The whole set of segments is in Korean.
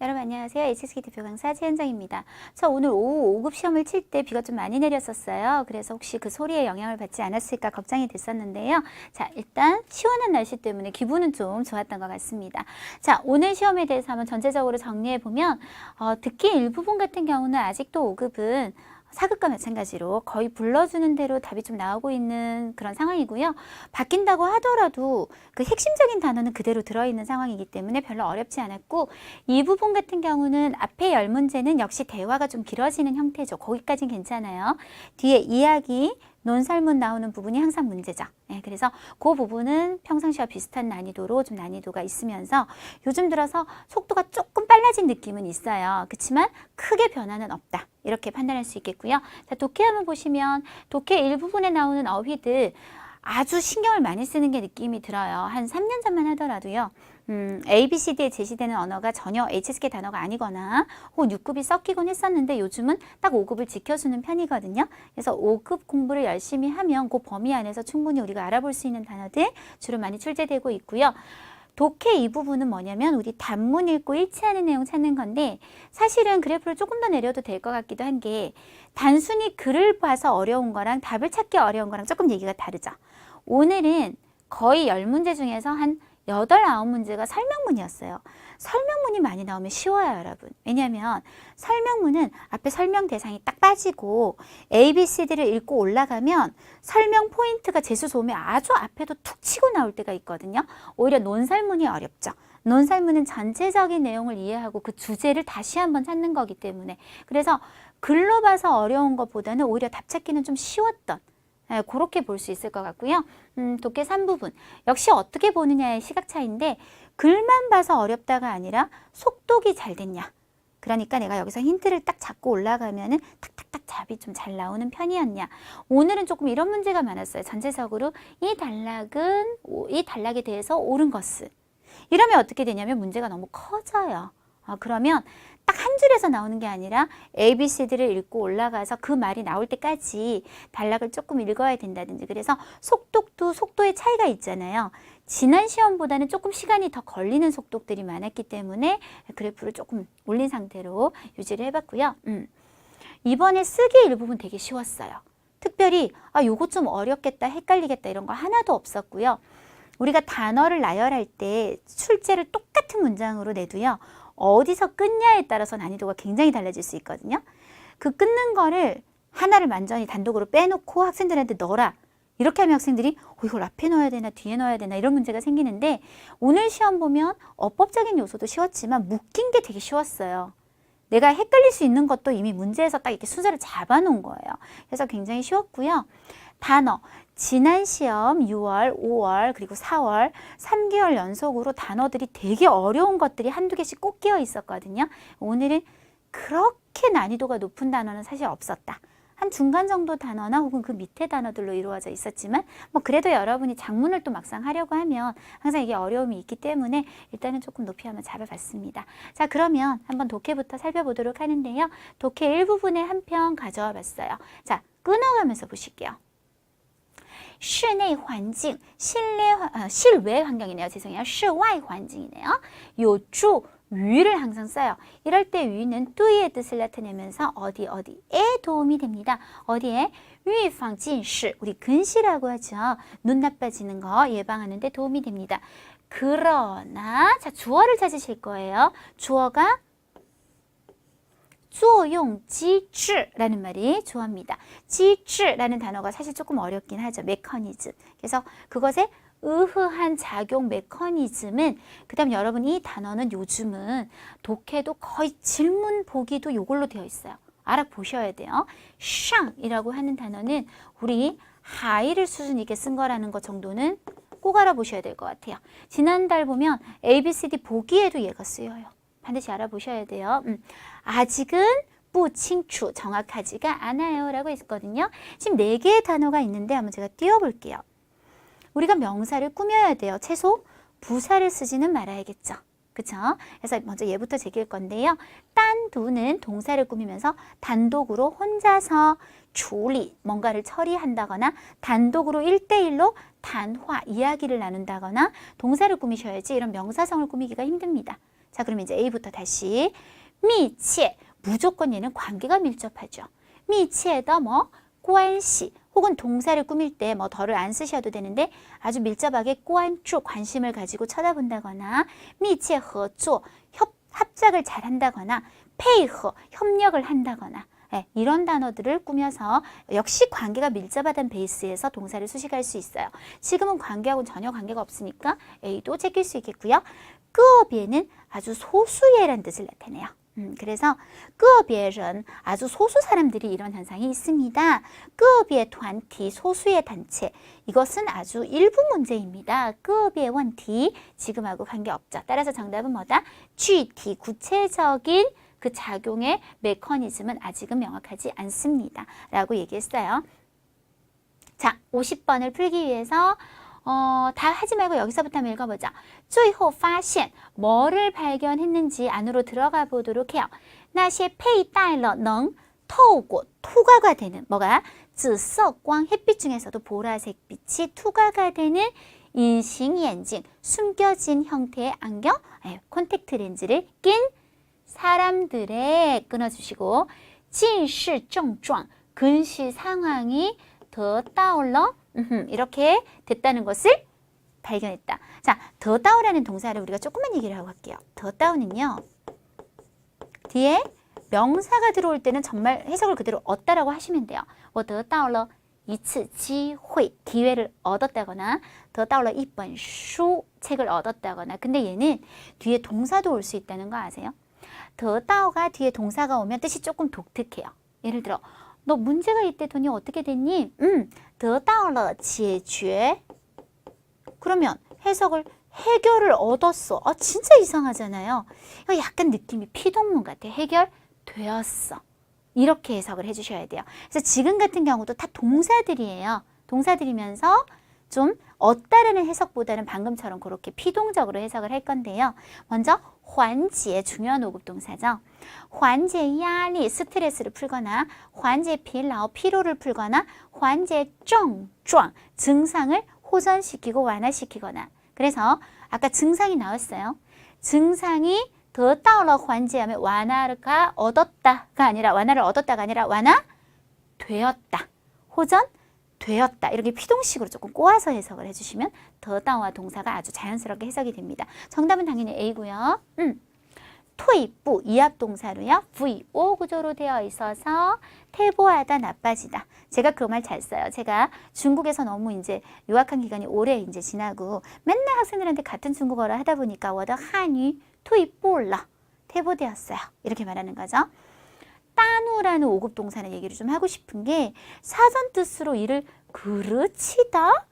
여러분 안녕하세요. HSK 대표 강사 최현정입니다. 저 오늘 오후 5급 시험을 칠 때 비가 좀 많이 내렸었어요. 그래서 혹시 그 소리에 영향을 받지 않았을까 걱정이 됐었는데요. 자, 일단 시원한 날씨 때문에 기분은 좀 좋았던 것 같습니다. 자, 오늘 시험에 대해서 한번 전체적으로 정리해보면 특히 일부분 같은 경우는 아직도 5급은 4급과 마찬가지로 거의 불러주는 대로 답이 좀 나오고 있는 그런 상황이고요. 바뀐다고 하더라도 그 핵심적인 단어는 그대로 들어있는 상황이기 때문에 별로 어렵지 않았고, 이 부분 같은 경우는 앞에 10문제는 역시 대화가 좀 길어지는 형태죠. 거기까지는 괜찮아요. 뒤에 이야기, 논설문 나오는 부분이 항상 문제죠. 네, 그래서 그 부분은 평상시와 비슷한 난이도로 좀 난이도가 있으면서 요즘 들어서 속도가 조금 빨라진 느낌은 있어요. 그렇지만 크게 변화는 없다. 이렇게 판단할 수 있겠고요. 자, 독해 한번 보시면 독해 일부분에 나오는 어휘들 아주 신경을 많이 쓰는 게 느낌이 들어요. 한 3년 전만 하더라도요. A, B, C, D에 제시되는 언어가 전혀 HSK 단어가 아니거나 혹은 6급이 섞이곤 했었는데 요즘은 딱 5급을 지켜주는 편이거든요. 그래서 5급 공부를 열심히 하면 그 범위 안에서 충분히 우리가 알아볼 수 있는 단어들 주로 많이 출제되고 있고요. 독해 이 부분은 뭐냐면 우리 단문 읽고 일치하는 내용 찾는 건데, 사실은 그래프를 조금 더 내려도 될 것 같기도 한 게 단순히 글을 봐서 어려운 거랑 답을 찾기 어려운 거랑 조금 얘기가 다르죠. 오늘은 거의 10문제 중에서 한 8, 9문제가 설명문이었어요. 설명문이 많이 나오면 쉬워요, 여러분. 왜냐하면 설명문은 앞에 설명 대상이 딱 빠지고 A, B, C, D를 읽고 올라가면 설명 포인트가 재수 좋으면 아주 앞에도 툭 치고 나올 때가 있거든요. 오히려 논설문이 어렵죠. 논설문은 전체적인 내용을 이해하고 그 주제를 다시 한번 찾는 거기 때문에, 그래서 글로 봐서 어려운 것보다는 오히려 답 찾기는 좀 쉬웠던, 그렇게 볼 수 있을 것 같고요. 독해 3부분. 역시 어떻게 보느냐의 시각 차이인데, 글만 봐서 어렵다가 아니라 속독이 잘 됐냐. 그러니까 내가 여기서 힌트를 딱 잡고 올라가면은 탁탁탁 답이 좀 잘 나오는 편이었냐. 오늘은 조금 이런 문제가 많았어요. 전체적으로 이 단락에 대해서 옳은 것은. 이러면 어떻게 되냐면 문제가 너무 커져요. 그러면 딱 한 줄에서 나오는 게 아니라 A, B, C, D를 읽고 올라가서 그 말이 나올 때까지 단락을 조금 읽어야 된다든지, 그래서 속독도 속도의 차이가 있잖아요. 지난 시험보다는 조금 시간이 더 걸리는 속독들이 많았기 때문에 그래프를 조금 올린 상태로 유지를 해봤고요. 이번에 쓰기 일부분 되게 쉬웠어요. 특별히 요거 좀 어렵겠다, 헷갈리겠다 이런 거 하나도 없었고요. 우리가 단어를 나열할 때 출제를 똑같은 문장으로 내도요, 어디서 끊냐에 따라서 난이도가 굉장히 달라질 수 있거든요. 그 끊는 거를 하나를 완전히 단독으로 빼놓고 학생들한테 넣어라. 이렇게 하면 학생들이 이걸 앞에 넣어야 되나 뒤에 넣어야 되나 이런 문제가 생기는데, 오늘 시험 보면 어법적인 요소도 쉬웠지만 묶인 게 되게 쉬웠어요. 내가 헷갈릴 수 있는 것도 이미 문제에서 딱 이렇게 순서를 잡아놓은 거예요. 그래서 굉장히 쉬웠고요. 단어, 지난 시험 6월, 5월, 그리고 4월 3개월 연속으로 단어들이 되게 어려운 것들이 한두 개씩 꼭 끼어 있었거든요. 오늘은 그렇게 난이도가 높은 단어는 사실 없었다. 한 중간 정도 단어나 혹은 그 밑에 단어들로 이루어져 있었지만, 뭐 그래도 여러분이 작문을 또 막상 하려고 하면 항상 이게 어려움이 있기 때문에 일단은 조금 높이 한번 잡아봤습니다. 자, 그러면 한번 독해부터 살펴보도록 하는데요. 독해 일부분에 한 편 가져와 봤어요. 자, 끊어가면서 보실게요. 실내环境, 실외 환경이네요. 죄송해요. 室外环境이네요. 요주, 위를 항상 써요. 이럴 때 위는 뚜이의 뜻을 나타내면서 어디에 도움이 됩니다. 어디에? 预防近视, 우리 근시라고 하죠. 눈 나빠지는 거 예방하는 데 도움이 됩니다. 그러나, 자, 주어를 찾으실 거예요. 주어가 作用机制라는 말이 주어입니다. 机制라는 단어가 사실 조금 어렵긴 하죠. 메커니즘. 그래서 그것의 의흐한 작용 메커니즘은, 그 다음 여러분 이 단어는 요즘은 독해도 거의 질문 보기도 이걸로 되어 있어요. 알아보셔야 돼요. 샹이라고 하는 단어는 우리 하이를 수준 있게 쓴 거라는 것 정도는 꼭 알아보셔야 될 것 같아요. 지난달 보면 A, B, C, D 보기에도 얘가 쓰여요. 반드시 알아보셔야 돼요. 아직은 不清楚, 정확하지가 않아요 라고 했거든요. 지금 4개의 단어가 있는데 한번 제가 띄워볼게요. 우리가 명사를 꾸며야 돼요. 최소 부사를 쓰지는 말아야겠죠. 그쵸? 그래서 먼저 얘부터 제기할 건데요. 단두는 동사를 꾸미면서 단독으로 혼자서 조리, 뭔가를 처리한다거나 단독으로 1대1로 단화, 이야기를 나눈다거나 동사를 꾸미셔야지 이런 명사성을 꾸미기가 힘듭니다. 자, 그러면 이제 A부터 다시. 密切, 무조건 얘는 관계가 밀접하죠. 密切的뭐, 关系, 혹은 동사를 꾸밀 때 뭐 더를 안 쓰셔도 되는데 아주 밀접하게 关注, 관심을 가지고 쳐다본다거나 密切合作, 합작을 잘 한다거나 配合, 협력을 한다거나 네, 이런 단어들을 꾸며서 역시 관계가 밀접하다는 베이스에서 동사를 수식할 수 있어요. 지금은 관계하고는 전혀 관계가 없으니까 A도 제낄 수 있겠고요. 个别는 아주 소수의라는 뜻을 나타내요. 그래서 个别人, 아주 소수 사람들이 이런 현상이 있습니다. 个别团体, 소수의 단체. 이것은 아주 일부 문제입니다. 个别问题, 지금하고 관계없죠. 따라서 정답은 뭐다? 具体, 구체적인 그 작용의 메커니즘은 아직은 명확하지 않습니다. 라고 얘기했어요. 자, 50번을 풀기 위해서 다 하지 말고 여기서부터 한번 읽어보자. 最后发现, 뭐를 발견했는지 안으로 들어가 보도록 해요. 那些佩戴了能透过 투과가 되는 뭐가? 紫色光, 햇빛 중에서도 보라색 빛이 투과가 되는 인식眼镜, 숨겨진 형태의 안경, 콘택트 렌즈를 낀 사람들의 끊어주시고 近视症状, 근시 상황이 得到了 이렇게 됐다는 것을 발견했다. 자, 得到라는 동사를 우리가 조금만 얘기를 하고 갈게요. 得到는요. 뒤에 명사가 들어올 때는 정말 해석을 그대로 얻다라고 하시면 돼요. 我得到了一次机会, 기회를 얻었다거나 得到了一本书, 책을 얻었다거나. 근데 얘는 뒤에 동사도 올 수 있다는 거 아세요? 得到가 뒤에 동사가 오면 뜻이 조금 독특해요. 예를 들어 너 문제가 있대더니 어떻게 됐니? 得到了解决. 그러면 해석을 해결을 얻었어. 진짜 이상하잖아요. 이거 약간 느낌이 피동문 같아. 해결되었어. 이렇게 해석을 해주셔야 돼요. 그래서 지금 같은 경우도 다 동사들이에요. 동사들이면서 좀 얻다라는 해석보다는 방금처럼 그렇게 피동적으로 해석을 할 건데요. 먼저 缓解, 중요한 5급 동사죠. 缓解压力, 스트레스를 풀거나 缓解疲劳, 피로를 풀거나 缓解症状, 증상을 호전시키고 완화시키거나. 그래서 아까 증상이 나왔어요. 증상이 得到了缓解하면 완화가 얻었다가 아니라 완화를 얻었다가 아니라 완화되었다. 호전 되었다. 이렇게 피동식으로 조금 꼬아서 해석을 해주시면 得到와 동사가 아주 자연스럽게 해석이 됩니다. 정답은 당연히 A고요. 退步, 이합동사로요. VO 구조로 되어 있어서 퇴보하다, 나빠지다. 제가 그 말 잘 써요. 제가 중국에서 너무 이제 유학한 기간이 오래 이제 지나고 맨날 학생들한테 같은 중국어를 하다 보니까 我的汉语退步了, 퇴보되었어요. 이렇게 말하는 거죠. 따누라는 5급 동사는 얘기를 좀 하고 싶은 게 사전 뜻으로 이를 그르치다?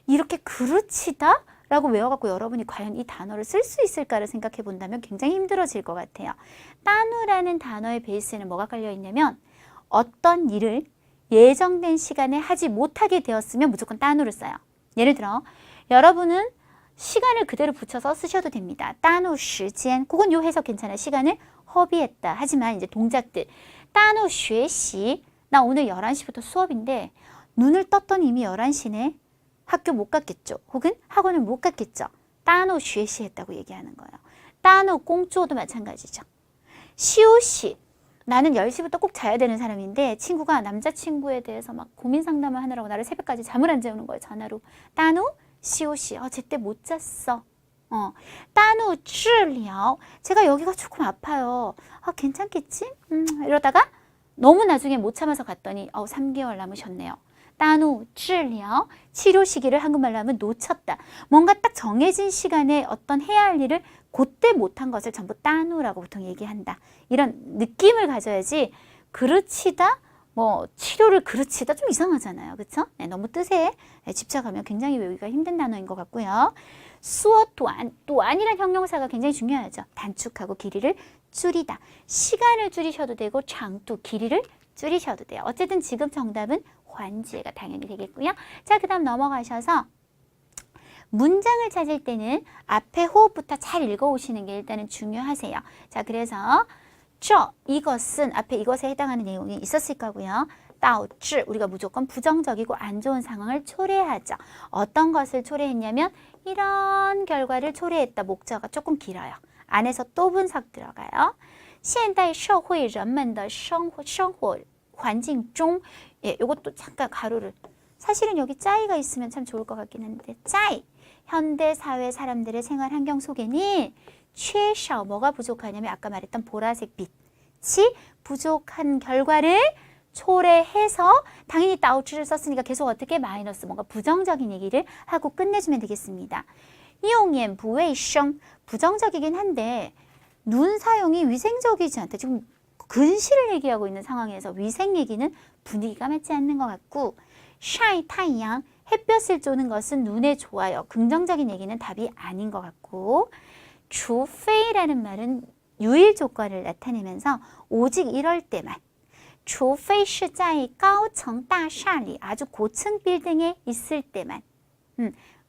이렇게 그르치다? 라고 외워갖고 여러분이 과연 이 단어를 쓸 수 있을까를 생각해 본다면 굉장히 힘들어질 것 같아요. 따누라는 단어의 베이스에는 뭐가 깔려 있냐면 어떤 일을 예정된 시간에 하지 못하게 되었으면 무조건 따누를 써요. 예를 들어 여러분은 시간을 그대로 붙여서 쓰셔도 됩니다. 따누 시간, 그건 요 해석 괜찮아요. 시간을 허비했다. 하지만 이제 동작들 따누 学习, 나 오늘 11시부터 수업인데 눈을 떴더니 이미 11시네. 학교 못 갔겠죠. 혹은 학원을 못 갔겠죠. 따누 学习했다고 얘기하는 거예요. 따누 공조도 마찬가지죠. 시오시, 나는 10시부터 꼭 자야 되는 사람인데 친구가 남자친구에 대해서 막 고민 상담을 하느라고 나를 새벽까지 잠을 안 재우는 거예요. 전화로. 따누 시오시, 제때 못 잤어. 따누 治疗, 제가 여기가 조금 아파요. 괜찮겠지? 이러다가 너무 나중에 못 참아서 갔더니 3개월 남으셨네요. 따누 治疗, 치료 시기를 한국말로 하면 놓쳤다. 뭔가 딱 정해진 시간에 어떤 해야 할 일을 그때 못한 것을 전부 따누라고 보통 얘기한다. 이런 느낌을 가져야지 그르치다, 뭐 치료를 그르치다 좀 이상하잖아요. 그렇죠? 네, 너무 뜻에 집착하면 굉장히 외우기가 힘든 단어인 것 같고요. 수어 또한, 또한이란 형용사가 굉장히 중요하죠. 단축하고 길이를 줄이다. 시간을 줄이셔도 되고 장도 길이를 줄이셔도 돼요. 어쨌든 지금 정답은 환지가 당연히 되겠고요. 자, 그 다음 넘어가셔서 문장을 찾을 때는 앞에 호흡부터 잘 읽어오시는 게 일단은 중요하세요. 자, 그래서 이것은 앞에 이것에 해당하는 내용이 있었을 거고요. 导致, 우리가 무조건 부정적이고 안 좋은 상황을 초래하죠. 어떤 것을 초래했냐면 이런 결과를 초래했다. 목적어가 조금 길어요. 안에서 또 분석 들어가요. 现代社会人们的生活环境中 예, 요것도 잠깐 가로를 사실은 여기 짜이가 있으면 참 좋을 것 같긴 한데 짜이 현대 사회 사람들의 생활 환경 속에는缺少 뭐가 부족하냐면 아까 말했던 보라색 빛이 부족한 결과를 초래해서 당연히 따오치를 썼으니까 계속 어떻게 마이너스 뭔가 부정적인 얘기를 하고 끝내주면 되겠습니다. 이용엔 부웨이성 부정적이긴 한데 눈 사용이 위생적이지 않다. 지금 근시를 얘기하고 있는 상황에서 위생 얘기는 분위기가 맞지 않는 것 같고 샤이 타이양 햇볕을 쬐는 것은 눈에 좋아요. 긍정적인 얘기는 답이 아닌 것 같고 주페이라는 말은 유일 조건을 나타내면서 오직 이럴 때만 除非是在高层大厦里 아주 고층 빌딩에 있을 때만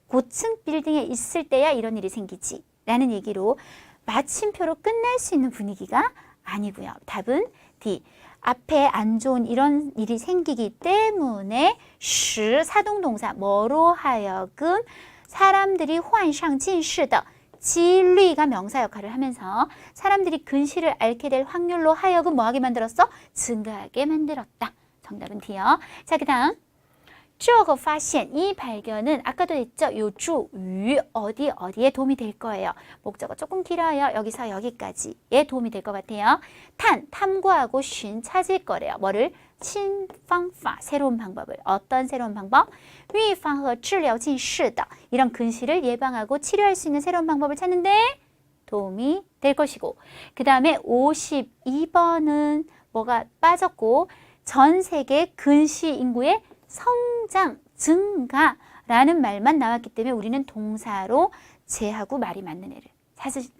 고층 빌딩에 있을 때야 이런 일이 생기지 라는 얘기로 마침표로 끝날 수 있는 분위기가 아니고요. 답은 D. 앞에 안 좋은 이런 일이 생기기 때문에 使 사동동사 뭐로 하여금 사람들이 患上近视的 진리가 명사 역할을 하면서 사람들이 근시를 앓게 될 확률로 하여금 뭐하게 만들었어? 증가하게 만들었다. 정답은 D요. 자, 그 다음 这个发现 이 발견은 아까도 했죠. 요주 유 어디에 도움이 될 거예요. 목적어 조금 길어요. 여기서 여기까지에 도움이 될 것 같아요. 탐구하고 寻 찾을 거래요. 뭐를? 新方法 새로운 방법을. 어떤 새로운 방법? 预防和治疗近视的 이런 근시를 예방하고 치료할 수 있는 새로운 방법을 찾는데 도움이 될 것이고 그 다음에 52번은 뭐가 빠졌고 전 세계 근시 인구의 성장, 증가라는 말만 나왔기 때문에 우리는 동사로 제하고 말이 맞는 애를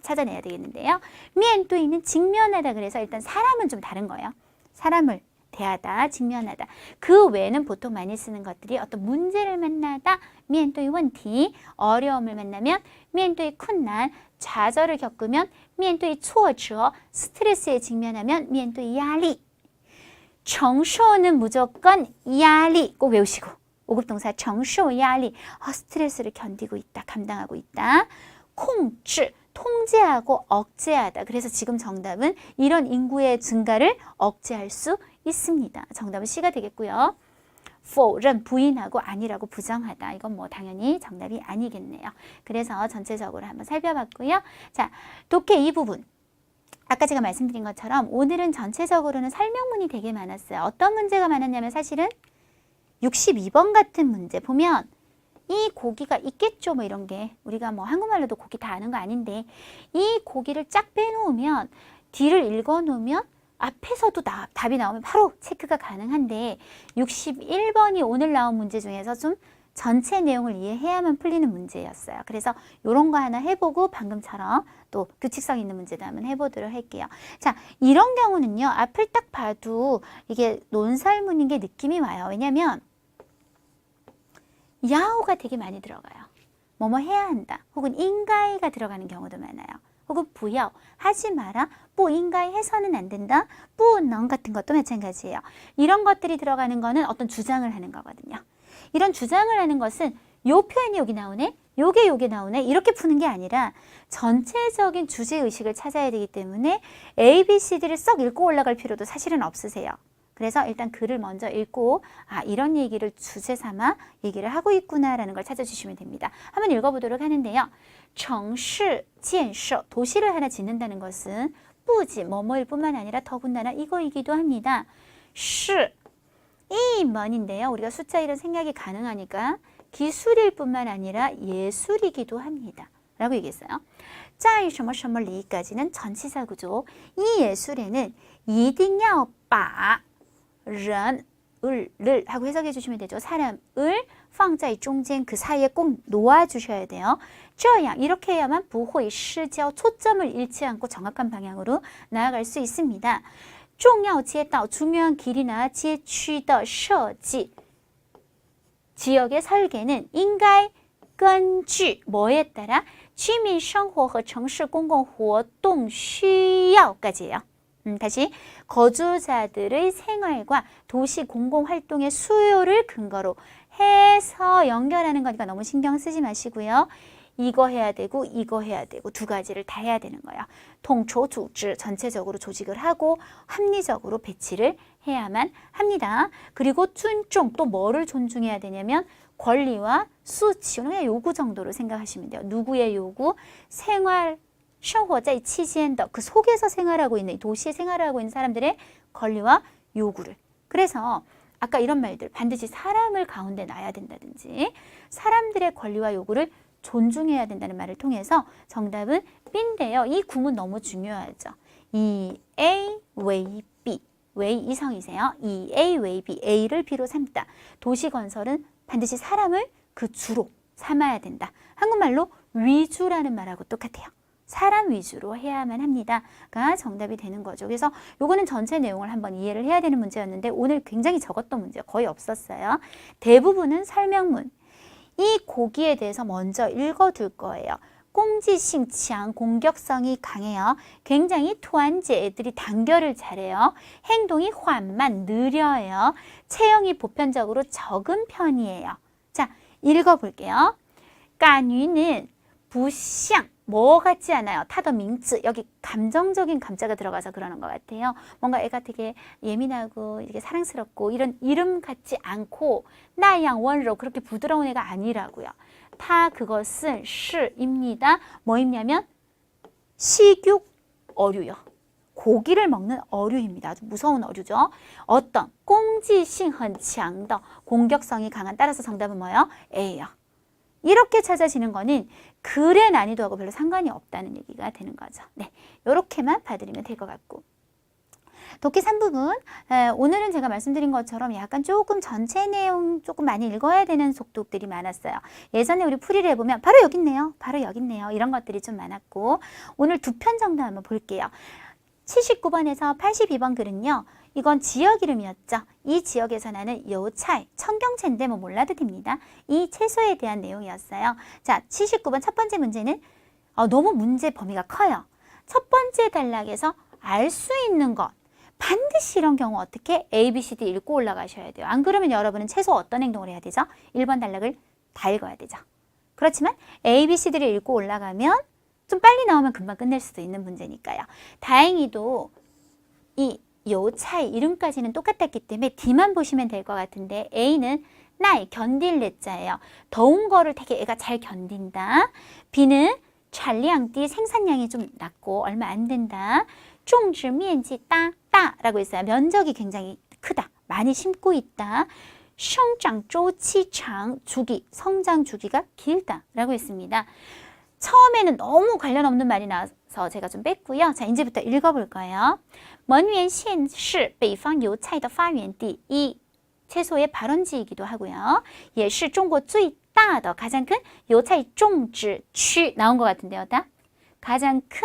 찾아내야 되겠는데요. 面对는 직면하다 그래서 일단 사람은 좀 다른 거예요. 사람을 대하다, 직면하다. 그 외에는 보통 많이 쓰는 것들이 어떤 문제를 만나다, 面对问题, 어려움을 만나면 面对困难, 좌절을 겪으면 面对挫折, 스트레스에 직면하면 面对压力. 정쇼는 무조건 야리 꼭 외우시고 5급 동사 정쇼 야리 스트레스를 견디고 있다, 감당하고 있다. 콩즈 통제하고 억제하다. 그래서 지금 정답은 이런 인구의 증가를 억제할 수 있습니다. 정답은 C가 되겠고요. 否认 부인하고 아니라고 부정하다. 이건 뭐 당연히 정답이 아니겠네요. 그래서 전체적으로 한번 살펴봤고요. 자, 독해 이 부분. 아까 제가 말씀드린 것처럼 오늘은 전체적으로는 설명문이 되게 많았어요. 어떤 문제가 많았냐면 사실은 62번 같은 문제 보면 이 고기가 있겠죠 뭐 이런 게 우리가 뭐 한국말로도 고기 다 아는 거 아닌데 이 고기를 쫙 빼놓으면 뒤를 읽어놓으면 앞에서도 답이 나오면 바로 체크가 가능한데 61번이 오늘 나온 문제 중에서 좀 전체 내용을 이해해야만 풀리는 문제였어요. 그래서 이런 거 하나 해보고 방금처럼 또 규칙성 있는 문제도 한번 해보도록 할게요. 자, 이런 경우는요. 앞을 딱 봐도 이게 논설문인 게 느낌이 와요. 왜냐면 야오가 되게 많이 들어가요. 뭐뭐 해야 한다. 혹은 인가이가 들어가는 경우도 많아요. 혹은 부여, 하지 마라, 뭐 인가이 해서는 안 된다, 뿌넌 같은 것도 마찬가지예요. 이런 것들이 들어가는 거는 어떤 주장을 하는 거거든요. 이런 주장을 하는 것은 요 표현이 여기 나오네, 요게 나오네 이렇게 푸는 게 아니라 전체적인 주제의식을 찾아야 되기 때문에 A, B, C, D를 썩 읽고 올라갈 필요도 사실은 없으세요. 그래서 일단 글을 먼저 읽고 이런 얘기를 주제 삼아 얘기를 하고 있구나라는 걸 찾아주시면 됩니다. 한번 읽어보도록 하는데요. 城市建设 도시를 하나 짓는다는 것은 뿌지 뭐뭐일 뿐만 아니라 더군다나 이거이기도 합니다. 是 이 면인데요. 우리가 숫자 1은 생략이 가능하니까 기술일 뿐만 아니라 예술이기도 합니다. 라고 얘기했어요. 在什么什么里까지는 전치사 구조. 이 예술에는 一定要把人을 하고 해석해 주시면 되죠. 사람을 放在中间 그 사이에 꼭 놓아 주셔야 돼요. 这样 이렇게 해야만 不会失焦 초점을 잃지 않고 정확한 방향으로 나아갈 수 있습니다. 重要街道 중요한 길이나 街区的设计 지역의 설계는 应该根据 뭐에 따라 居民生活和城市公共活动需要까지예요. 다시 거주자들의 생활과 도시 공공활동의 수요를 근거로 해서 연결하는 거니까 너무 신경 쓰지 마시고요. 이거 해야 되고 이거 해야 되고 두 가지를 다 해야 되는 거예요. 통초组织 전체적으로 조직을 하고 합리적으로 배치를 해야만 합니다. 그리고尊重 또 뭐를 존중해야 되냐면 권리와 수치, 그냥 요구 정도로 생각하시면 돼요. 누구의 요구? 생활, 生活在期间的 그 속에서 생활하고 있는 도시에 생활하고 있는 사람들의 권리와 요구를. 그래서 아까 이런 말들 반드시 사람을 가운데 놔야 된다든지 사람들의 권리와 요구를 존중해야 된다는 말을 통해서 정답은 B인데요. 이 구문 너무 중요하죠. 이 A 웨이 B, 웨이 이성이세요. 이 A 웨이 B, A를 B로 삼다. 도시 건설은 반드시 사람을 그 주로 삼아야 된다. 한국말로 위주라는 말하고 똑같아요. 사람 위주로 해야만 합니다가 정답이 되는 거죠. 그래서 요거는 전체 내용을 한번 이해를 해야 되는 문제였는데 오늘 굉장히 적었던 문제 거의 없었어요. 대부분은 설명문. 이 고기에 대해서 먼저 읽어둘 거예요. 공지性强, 공격성이 강해요. 굉장히 투안제, 애들이 단결을 잘해요. 행동이缓慢, 느려요. 체형이 보편적으로 적은 편이에요. 자, 읽어볼게요. 까뉘는 不像 뭐 같지 않아요. 타더 밍츠 여기 감정적인 감자가 들어가서 그러는 것 같아요. 뭔가 애가 되게 예민하고 이렇게 사랑스럽고 이런 이름 같지 않고 나양 원로 그렇게 부드러운 애가 아니라고요. 타 그것은 시입니다. 뭐입냐면 식육 어류요. 고기를 먹는 어류입니다. 아주 무서운 어류죠. 어떤 공지性很强的 공격성이 강한 따라서 정답은 뭐예요? A예요. 이렇게 찾아지는 거는 글의 난이도하고 별로 상관이 없다는 얘기가 되는 거죠. 네, 이렇게만 봐드리면 될 것 같고. 독해 3부분, 오늘은 제가 말씀드린 것처럼 약간 조금 전체 내용 조금 많이 읽어야 되는 속독들이 많았어요. 예전에 우리 풀이를 해보면 바로 여기 있네요. 바로 여기 있네요. 이런 것들이 좀 많았고 오늘 두 편 정도 한번 볼게요. 79번에서 82번 글은요. 이건 지역 이름이었죠. 이 지역에서 나는 요차이, 청경채인데 뭐 몰라도 됩니다. 이 채소에 대한 내용이었어요. 자, 79번 첫 번째 문제는 너무 문제 범위가 커요. 첫 번째 단락에서 알 수 있는 것. 반드시 이런 경우 어떻게 A, B, C, D 읽고 올라가셔야 돼요. 안 그러면 여러분은 최소 어떤 행동을 해야 되죠? 1번 단락을 다 읽어야 되죠. 그렇지만 A, B, C, D를 읽고 올라가면 좀 빨리 나오면 금방 끝낼 수도 있는 문제니까요. 다행히도 이 요차이 이름까지는 똑같았기 때문에 D만 보시면 될 것 같은데 A는 나이, 견딜 내자예요. 더운 거를 되게 애가 잘 견딘다. B는产量低, 생산량이 좀 낮고 얼마 안 된다. 种植面积大, 라고 있어요. 면적이 굉장히 크다. 많이 심고 있다. 生长周期长, 주기, 성장 주기가 길다. 라고 있습니다. 처음에는 너무 관련 없는 말이 나와서 제가 좀 뺐고요. 자, 이제부터 읽어볼 거예요. 蒙元县是北方油菜的发源地. 이 채소의 발원지이기도 하고요. 也是中国最大的 가장 큰 요차이 种植区 나온 것 같은데요. 다? 가장 큰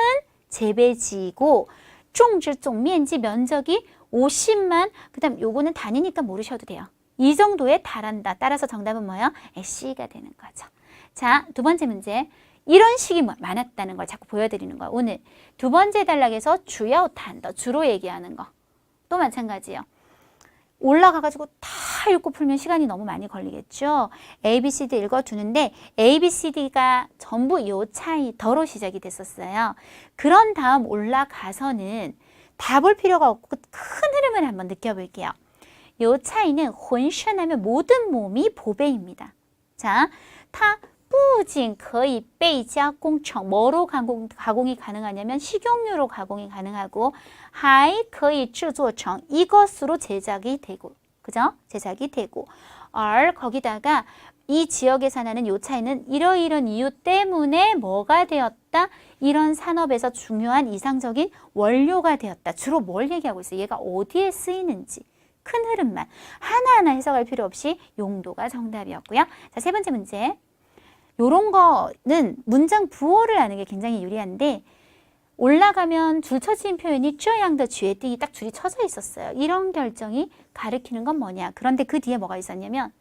재배지이고 种植总面积 면적이 50만. 그다음 요거는 단위니까 모르셔도 돼요. 이 정도에 달한다. 따라서 정답은 뭐예요? C가 되는 거죠. 자, 두 번째 문제. 이런 식이 많았다는 걸 자꾸 보여드리는 거예요. 오늘 두 번째 단락에서 주요 단어, 주로 얘기하는 거. 또 마찬가지예요. 올라가가지고 다 읽고 풀면 시간이 너무 많이 걸리겠죠. A, B, C, D 읽어두는데 A, B, C, D가 전부 요 차이 더로 시작이 됐었어요. 그런 다음 올라가서는 다 볼 필요가 없고 큰 흐름을 한번 느껴볼게요. 요 차이는 혼신하면 모든 몸이 보배입니다. 자, 타 不仅可以被加工成 뭐로 가공이 가능하냐면 식용유로 가공이 가능하고 还可以制作成 이것으로 제작이 되고, 그죠? 제작이 되고, 거기다가 이 지역에서 나는 요 차이는 이러이런 이유 때문에 뭐가 되었다? 이런 산업에서 중요한 이상적인 원료가 되었다. 주로 뭘 얘기하고 있어요? 얘가 어디에 쓰이는지. 큰 흐름만 하나하나 해석할 필요 없이 용도가 정답이었고요. 자, 세 번째 문제. 요런 거는 문장 부호를 아는 게 굉장히 유리한데 올라가면 줄 쳐진 표현이 쭈양더 쥐에띵이 딱 줄이 쳐져 있었어요. 이런 결정이 가리키는 건 뭐냐. 그런데 그 뒤에 뭐가 있었냐면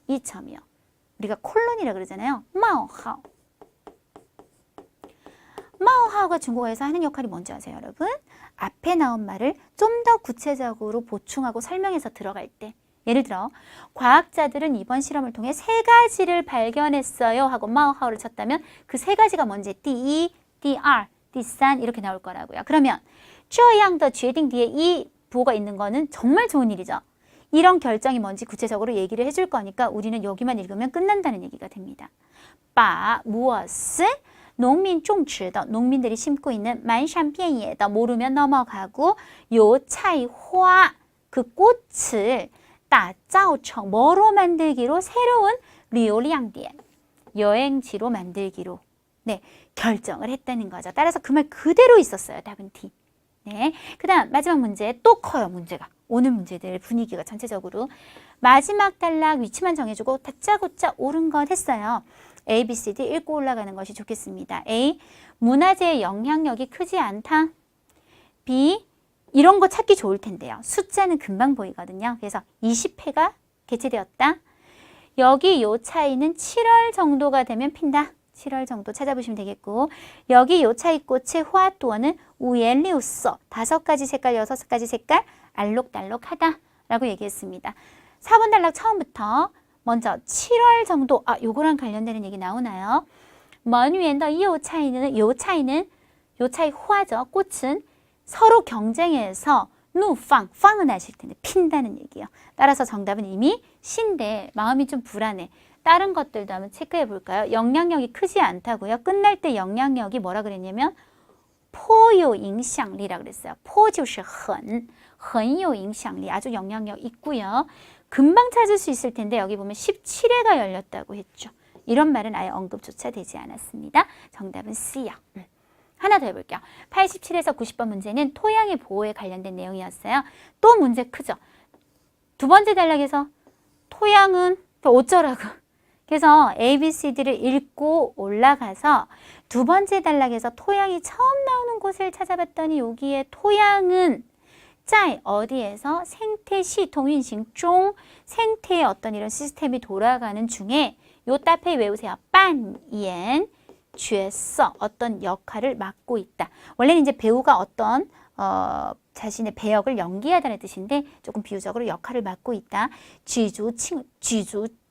이 점이요. 우리가 콜론이라 그러잖아요. 마오하오. 마오하오가 중국어에서 하는 역할이 뭔지 아세요, 여러분? 앞에 나온 말을 좀 더 구체적으로 보충하고 설명해서 들어갈 때. 예를 들어 과학자들은 이번 실험을 통해 3가지를 발견했어요 하고 마우하우를 쳤다면 그 3가지가 뭔지第一, 第二, 第三 이렇게 나올 거라고요. 그러면 这样的决定 뒤에 이 부호가 있는 거는 정말 좋은 일이죠. 이런 결정이 뭔지 구체적으로 얘기를 해줄 거니까 우리는 여기만 읽으면 끝난다는 얘기가 됩니다. 把 무엇을 农民种植的 농민들이 심고 있는 满山遍野的 모르면 넘어가고 油菜花 그 꽃을 打造成 뭐로 만들기로 새로운 旅游亮点 여행지로 만들기로 네, 결정을 했다는 거죠. 따라서 그 말 그대로 있었어요. 답은 D. 네, 그다음 마지막 문제 또 커요. 문제가. 오늘 문제들 분위기가 전체적으로 마지막 단락 위치만 정해주고 다짜고짜 옳은 것 했어요. A, B, C, D 읽고 올라가는 것이 좋겠습니다. A. 문화재의 영향력이 크지 않다. B. 이런 거 찾기 좋을 텐데요. 숫자는 금방 보이거든요. 그래서 20회가 개최되었다. 여기 요 차이는 7월 정도가 되면 핀다. 7월 정도 찾아보시면 되겠고 여기 요 차이 꽃의 화도어는 우옌리우서 5가지 색깔, 6가지 색깔 알록달록하다 라고 얘기했습니다. 4번 단락 처음부터 먼저 7월 정도 요거랑 관련되는 얘기 나오나요? 门园的 요 차이 화죠. 꽃은 서로 경쟁해서 팡은 아실 텐데 핀다는 얘기예요. 따라서 정답은 이미 신데 마음이 좀 불안해. 다른 것들도 한번 체크해 볼까요? 영향력이 크지 않다고요. 끝날 때 영향력이 뭐라 그랬냐면 颇有影响力라 그랬어요. 颇就是很有影响力 아주 영향력 있고요. 금방 찾을 수 있을 텐데 여기 보면 17회가 열렸다고 했죠. 이런 말은 아예 언급조차 되지 않았습니다. 정답은 C요. 하나 더 해볼게요. 87에서 90번 문제는 토양의 보호에 관련된 내용이었어요. 또 문제 크죠? 두 번째 단락에서 토양은 어쩌라고. 그래서 A, B, C, D를 읽고 올라가서 두 번째 단락에서 토양이 처음 나오는 곳을 찾아봤더니 여기에 토양은 在 어디에서 생태 시통运行중 생태의 어떤 이런 시스템이 돌아가는 중에 요 따페이 외우세요. 扮演角色 어떤 역할을 맡고 있다. 원래는 이제 배우가 어떤 자신의 배역을 연기하다는 뜻인데 조금 비유적으로 역할을 맡고 있다. 举足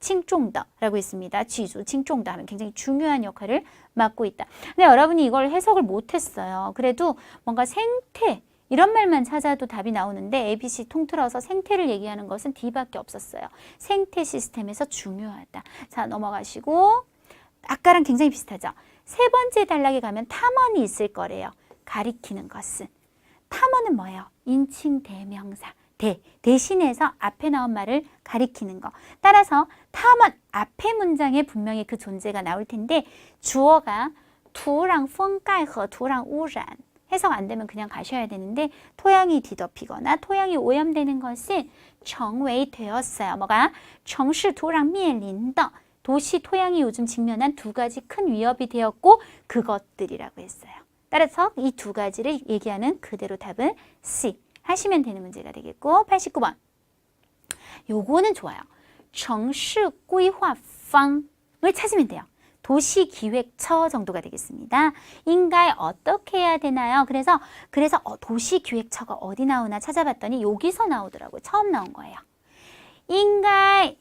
轻重的라고 했습니다. 举足轻重的하면 굉장히 중요한 역할을 맡고 있다. 근데 여러분이 이걸 해석을 못했어요. 그래도 뭔가 생태 이런 말만 찾아도 답이 나오는데 ABC 통틀어서 생태를 얘기하는 것은 D밖에 없었어요. 생태 시스템에서 중요하다. 자, 넘어가시고 아까랑 굉장히 비슷하죠. 세 번째 단락에 가면 탐언이 있을 거래요. 가리키는 것은. 탐언은 뭐예요? 인칭 대명사. 대신해서 앞에 나온 말을 가리키는 거. 따라서 탐언 앞에 문장에 분명히 그 존재가 나올 텐데 주어가 土壤风盖和土壤污染 해석 안 되면 그냥 가셔야 되는데 토양이 뒤덮이거나 토양이 오염되는 것은 成为 되었어요. 뭐가? 城市土壤面临的 도시 토양이 요즘 직면한 2가지 큰 위협이 되었고 그것들이라고 했어요. 따라서 이 2가지를 얘기하는 그대로 답은 C 하시면 되는 문제가 되겠고 89번 요거는 좋아요. 城市规划方을 찾으면 돼요. 도시기획처 정도가 되겠습니다. 인가에 어떻게 해야 되나요? 그래서 도시기획처가 어디 나오나 찾아봤더니 여기서 나오더라고요. 처음 나온 거예요. 인가에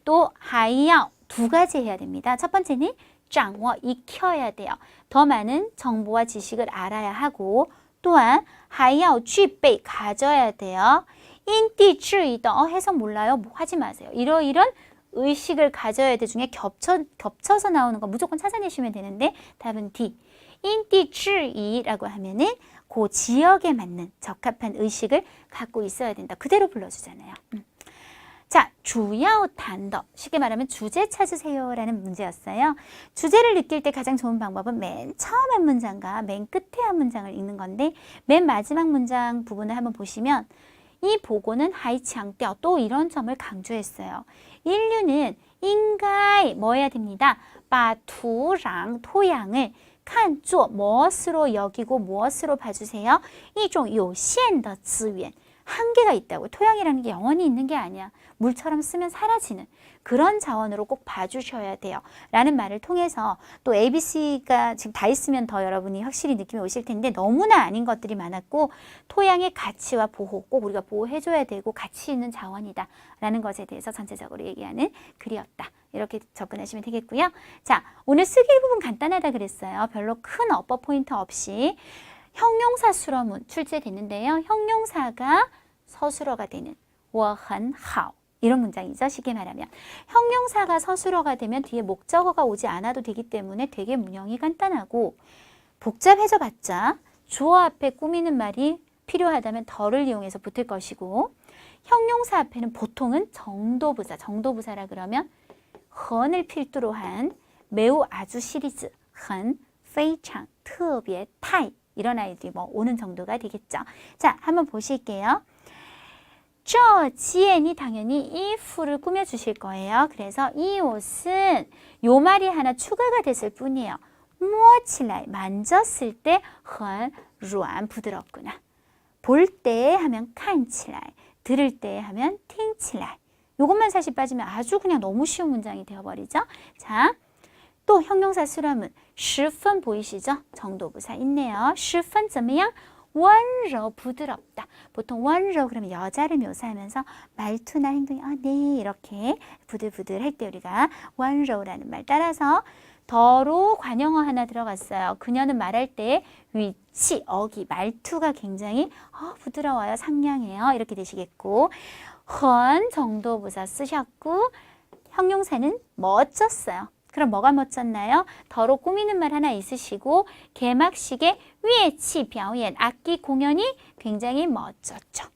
또 하이야 2가지 해야 됩니다. 첫 번째는 掌握 익혀야 돼요. 더 많은 정보와 지식을 알아야 하고 또한 还要具备 가져야 돼요. 인디주의더 해석 몰라요? 뭐 하지 마세요. 이런 의식을 가져야 돼 중에 겹쳐서 나오는 거 무조건 찾아내시면 되는데 답은 D. 인디주의라고 하면은 그 지역에 맞는 적합한 의식을 갖고 있어야 된다. 그대로 불러주잖아요. 자, 주요 단어, 쉽게 말하면 주제 찾으세요 라는 문제였어요. 주제를 느낄 때 가장 좋은 방법은 맨 처음 한 문장과 맨 끝에 한 문장을 읽는 건데 맨 마지막 문장 부분을 한번 보시면 이 보고는 하이치앙调 또 이런 점을 강조했어요. 인류는 인가이 뭐 해야 됩니다. 把土壤 토양을 看作 무엇으로 여기고 무엇으로 봐주세요. 一种有限的资源 한계가 있다고. 토양이라는 게 영원히 있는 게 아니야. 물처럼 쓰면 사라지는 그런 자원으로 꼭 봐주셔야 돼요. 라는 말을 통해서 또 ABC가 지금 다 있으면 더 여러분이 확실히 느낌이 오실 텐데 너무나 아닌 것들이 많았고 토양의 가치와 보호, 꼭 우리가 보호해줘야 되고 가치 있는 자원이다. 라는 것에 대해서 전체적으로 얘기하는 글이었다. 이렇게 접근하시면 되겠고요. 자, 오늘 쓰기 부분 간단하다 그랬어요. 별로 큰 업버 포인트 없이 형용사 수러문 출제됐는데요. 형용사가 서술어가 되는 我很好 이런 문장이죠. 쉽게 말하면 형용사가 서술어가 되면 뒤에 목적어가 오지 않아도 되기 때문에 되게 문형이 간단하고 복잡해져 봤자 주어 앞에 꾸미는 말이 필요하다면 더를 이용해서 붙을 것이고 형용사 앞에는 보통은 정도부사, 정도부사라 그러면 很을 필두로 한 매우 아주 시리즈 很非常特别太이런 아이들이 뭐 오는 정도가 되겠죠. 자, 한번 보실게요. 这件이 당연히 이 fu를 꾸며주실 거예요. 그래서 이 옷은 요 말이 하나 추가가 됐을 뿐이에요. 摸起来 만졌을 때 很软 부드럽구나. 볼 때 하면 看起来, 들을 때 하면 听起来. 요것만 사실 빠지면 아주 그냥 너무 쉬운 문장이 되어버리죠. 자, 또 형용사 수렴은 十分 보이시죠? 정도부사 있네요. 十分怎么样? 温柔 부드럽다. 보통 温柔 그러면 여자를 묘사하면서 말투나 행동이 네 이렇게 부들부들 할 때 우리가 温柔라는 말 따라서 더로 관형어 하나 들어갔어요. 그녀는 말할 때 위치, 어기, 말투가 굉장히 부드러워요. 상냥해요. 이렇게 되시겠고 很 정도부사 쓰셨고 형용사는 멋졌어요. 그럼 뭐가 멋졌나요? 더로 꾸미는 말 하나 있으시고 개막식의 위에치表演 악기 공연이 굉장히 멋졌죠.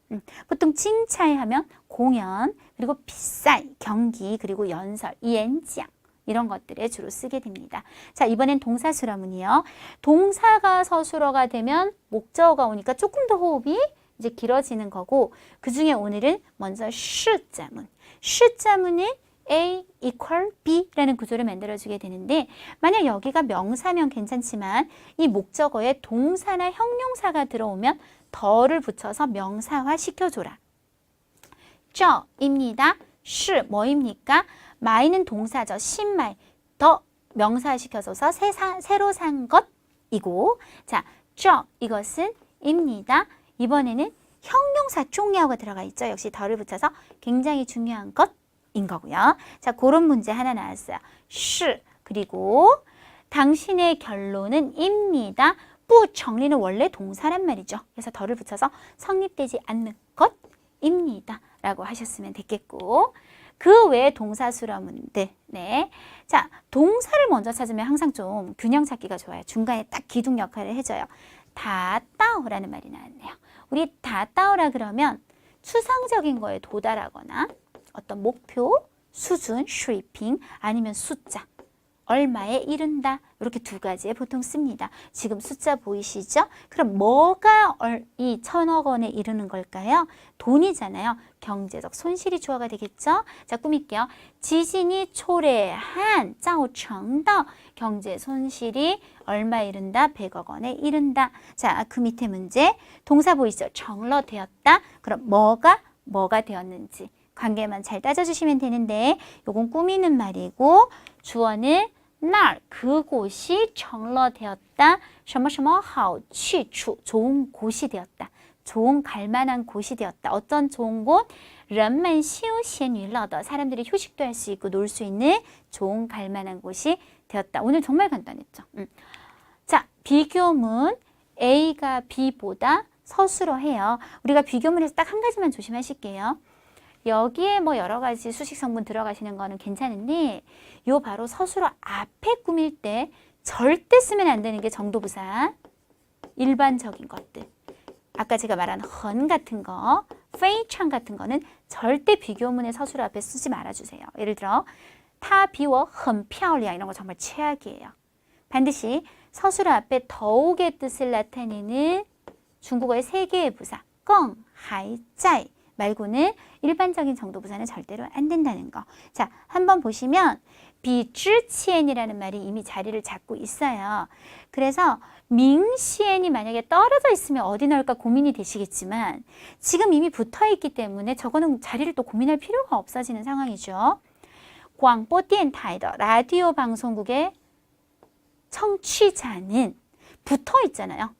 보통 칭차이 하면 공연, 그리고 비싸이 경기, 그리고 연설, 연장 이런 것들에 주로 쓰게 됩니다. 자, 이번엔 동사 수러문이요. 동사가 서술어가 되면 목적어가 오니까 조금 더 호흡이 이제 길어지는 거고 그 중에 오늘은 먼저 시자문. 시자문은 A equal B라는 구조를 만들어주게 되는데 만약 여기가 명사면 괜찮지만 이 목적어에 동사나 형용사가 들어오면 더를 붙여서 명사화 시켜줘라. 这입니다. 是 뭐입니까? 마이는 동사죠. 신말 더 명사화 시켜줘서 새로 산 것이고 자, 这 이것은 입니다. 이번에는 형용사 종야어가 들어가 있죠. 역시 더를 붙여서 굉장히 중요한 것인 거고요. 자, 그런 문제 하나 나왔어요. 是 그리고 당신의 결론은 입니다. 부 정리는 원래 동사란 말이죠. 그래서 더를 붙여서 성립되지 않는 것입니다. 라고 하셨으면 됐겠고 그 외에 동사 수러문들 네. 자, 동사를 먼저 찾으면 항상 좀 균형 찾기가 좋아요. 중간에 딱 기둥 역할을 해줘요. 다따오라는 말이 나왔네요. 우리 다따오라 그러면 추상적인 거에 도달하거나 어떤 목표, 수준, 쉐이핑 아니면 숫자, 얼마에 이른다 이렇게 두 가지에 보통 씁니다. 지금 숫자 보이시죠? 그럼 뭐가 이 1000억 원에 이르는 걸까요? 돈이잖아요. 경제적 손실이 주어가 되겠죠? 자, 꾸밀게요. 지진이 초래한 造成的 경제 손실이 얼마 이른다? 100억 원에 이른다. 자, 그 밑에 문제 동사 보이시죠? 成了 되었다. 그럼 뭐가 되었는지 관계만 잘 따져주시면 되는데 요건 꾸미는 말이고 주어는 날 그곳이 成了 되었다. 什么什么好去处 좋은 곳이 되었다. 좋은 갈만한 곳이 되었다. 어떤 좋은 곳? 人们休闲娱乐的 사람들이 휴식도 할 수 있고 놀 수 있는 좋은 갈만한 곳이 되었다. 오늘 정말 간단했죠. 자, 비교문 A가 B보다 서술어해요. 우리가 비교문에서 딱 한 가지만 조심하실게요. 여기에 뭐 여러 가지 수식 성분 들어가시는 거는 괜찮은데 요 바로 서술어 앞에 꾸밀 때 절대 쓰면 안 되는 게 정도부사 일반적인 것들. 아까 제가 말한 헌 같은 거, 페이창 같은 거는 절대 비교문의 서술어 앞에 쓰지 말아주세요. 예를 들어 타 비워 헌漂亮 이런 거 정말 최악이에요. 반드시 서술어 앞에 더욱의 뜻을 나타내는 중국어의 세 개의 부사 껑, 하이, 짜이 말고는 일반적인 정도부사는 절대로 안 된다는 거. 자, 한번 보시면 비즈치엔이라는 말이 이미 자리를 잡고 있어요. 그래서 밍시엔이 만약에 떨어져 있으면 어디 넣을까 고민이 되시겠지만 지금 이미 붙어 있기 때문에 저거는 자리를 또 고민할 필요가 없어지는 상황이죠. 광보电台的 라디오 방송국의 청취자는 붙어 있잖아요.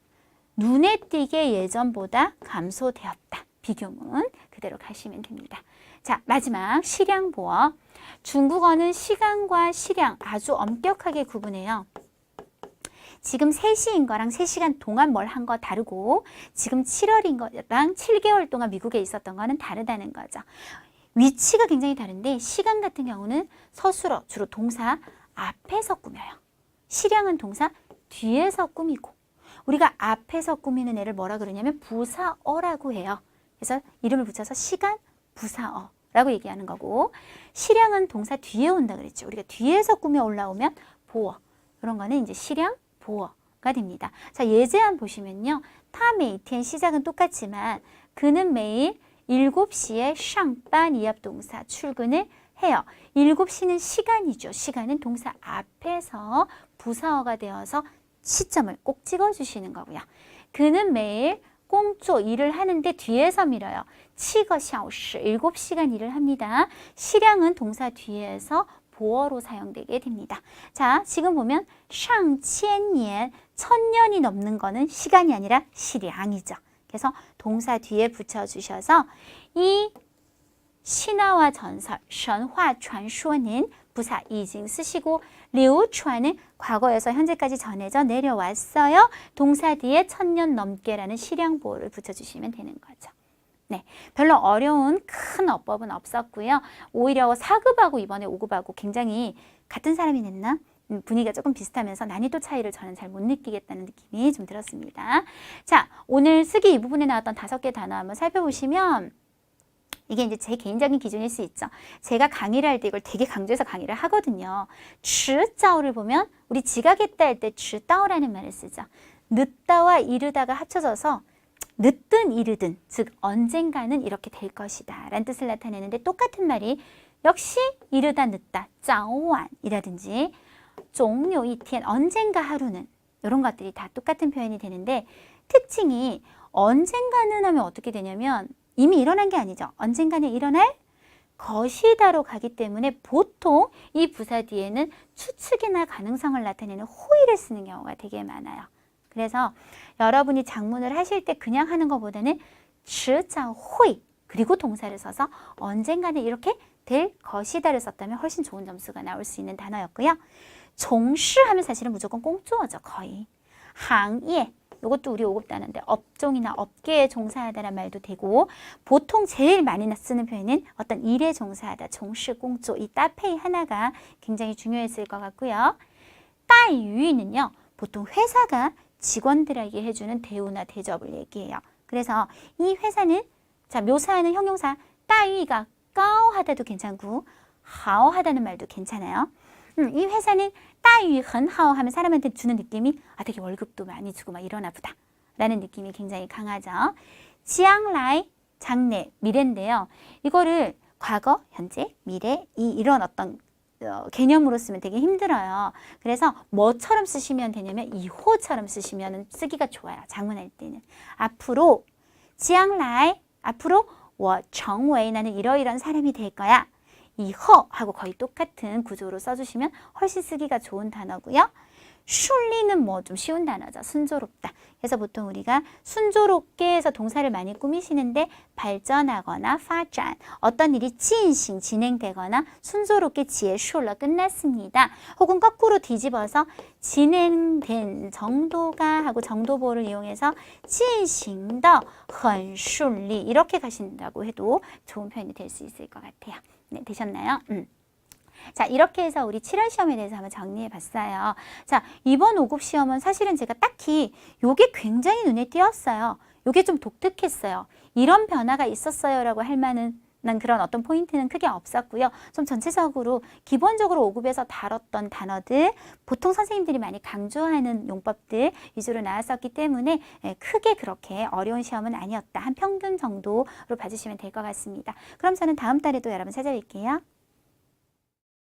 눈에 띄게 예전보다 감소되었다. 비교문 그대로 가시면 됩니다. 자, 마지막 시량보어. 중국어는 시간과 시량 아주 엄격하게 구분해요. 지금 3시인 거랑 3시간 동안 뭘 한 거 다르고 지금 7월인 거랑 7개월 동안 미국에 있었던 거는 다르다는 거죠. 위치가 굉장히 다른데 시간 같은 경우는 서술어, 주로 동사 앞에서 꾸며요. 시량은 동사 뒤에서 꾸미고 우리가 앞에서 꾸미는 애를 뭐라 그러냐면 부사어라고 해요. 그래서 이름을 붙여서 시간 부사어라고 얘기하는 거고 시량은 동사 뒤에 온다 그랬죠. 우리가 뒤에서 꾸며 올라오면 보어. 이런 거는 이제 시량 보어가 됩니다. 자, 예제안 보시면요. 타 메이텐 시작은 똑같지만 그는 매일 7시에 샹반 이합동사 출근을 해요. 7시는 시간이죠. 시간은 동사 앞에서 부사어가 되어서 시점을 꼭 찍어주시는 거고요. 그는 매일 공조 일을 하는데 뒤에서 밀어요. 7个小时 7시간 일을 합니다. 시량은 동사 뒤에서 보어로 사용되게 됩니다. 자, 지금 보면 上千年 1000년이 넘는 거는 시간이 아니라 시량이죠. 그래서 동사 뒤에 붙여주셔서 이 신화와 전설, 神话传说는 부사 이징 쓰시고 流传은 과거에서 현재까지 전해져 내려왔어요. 동사 뒤에 1000년 넘게라는 시량보호를 붙여주시면 되는 거죠. 네, 별로 어려운 큰 어법은 없었고요. 오히려 4급하고 이번에 5급하고 굉장히 같은 사람이 냈나? 분위기가 조금 비슷하면서 난이도 차이를 저는 잘 못 느끼겠다는 느낌이 좀 들었습니다. 자, 오늘 쓰기 이 부분에 나왔던 5개 단어 한번 살펴보시면 이게 이제 제 개인적인 기준일 수 있죠. 제가 강의를 할 때 이걸 되게 강조해서 강의를 하거든요. 迟早를 보면 우리 지각했다 할 때 迟到라는 말을 쓰죠. 늦다와 이르다가 합쳐져서 늦든 이르든, 즉 언젠가는 이렇게 될 것이다 라는 뜻을 나타내는데 똑같은 말이 역시 이르다 늦다, 早晚이라든지 总有一天 언젠가 하루는 이런 것들이 다 똑같은 표현이 되는데 특징이 언젠가는 하면 어떻게 되냐면 이미 일어난 게 아니죠. 언젠가는 일어날 것이다로 가기 때문에 보통 이 부사 뒤에는 추측이나 가능성을 나타내는 호의를 쓰는 경우가 되게 많아요. 그래서 여러분이 작문을 하실 때 그냥 하는 것보다는 迟早会 그리고 동사를 써서 언젠가는 이렇게 될 것이다를 썼다면 훨씬 좋은 점수가 나올 수 있는 단어였고요. 从事 하면 사실은 무조건 꽁조어죠. 거의. 항예 이것도 우리 5급 단어인데 업종이나 업계에 종사하다란 말도 되고 보통 제일 많이 쓰는 표현은 어떤 일에 종사하다, 从事工作 이 따페이 하나가 굉장히 중요했을 것 같고요. 待遇는요. 보통 회사가 직원들에게 해주는 대우나 대접을 얘기해요. 그래서 이 회사는 자 묘사하는 형용사 待遇가 高하다도 괜찮고 好하다는 말도 괜찮아요. 이 회사는 待遇很好 하면 사람한테 주는 느낌이 되게 월급도 많이 주고 막 이러나 보다 라는 느낌이 굉장히 강하죠. 将来 장래, 미래인데요. 이거를 과거, 현재, 미래 이런 어떤 개념으로 쓰면 되게 힘들어요. 그래서 뭐처럼 쓰시면 되냐면 이호처럼 쓰시면 쓰기가 좋아요. 작문할 때는. 앞으로 将来 앞으로 我成为 나는 이러이러한 사람이 될 거야. 이허하고 거의 똑같은 구조로 써주시면 훨씬 쓰기가 좋은 단어고요. 순리는 뭐 좀 쉬운 단어죠. 순조롭다. 그래서 보통 우리가 순조롭게 해서 동사를 많이 꾸미시는데 발전하거나 파전 어떤 일이 진행되거나 순조롭게 지혜쇼로 끝났습니다. 혹은 거꾸로 뒤집어서 진행된 정도가 하고 정도보를 이용해서 进行的很顺利 이렇게 가신다고 해도 좋은 표현이 될 수 있을 것 같아요. 네, 되셨나요? 자, 이렇게 해서 우리 7월 시험에 대해서 한번 정리해 봤어요. 자, 이번 5급 시험은 사실은 제가 딱히 요게 굉장히 눈에 띄었어요. 요게 좀 독특했어요. 이런 변화가 있었어요 라고 할 만한 그런 어떤 포인트는 크게 없었고요. 좀 전체적으로 기본적으로 5급에서 다뤘던 단어들, 보통 선생님들이 많이 강조하는 용법들 위주로 나왔었기 때문에 크게 그렇게 어려운 시험은 아니었다. 한 평균 정도로 봐주시면 될 것 같습니다. 그럼 저는 다음 달에도 여러분 찾아뵐게요.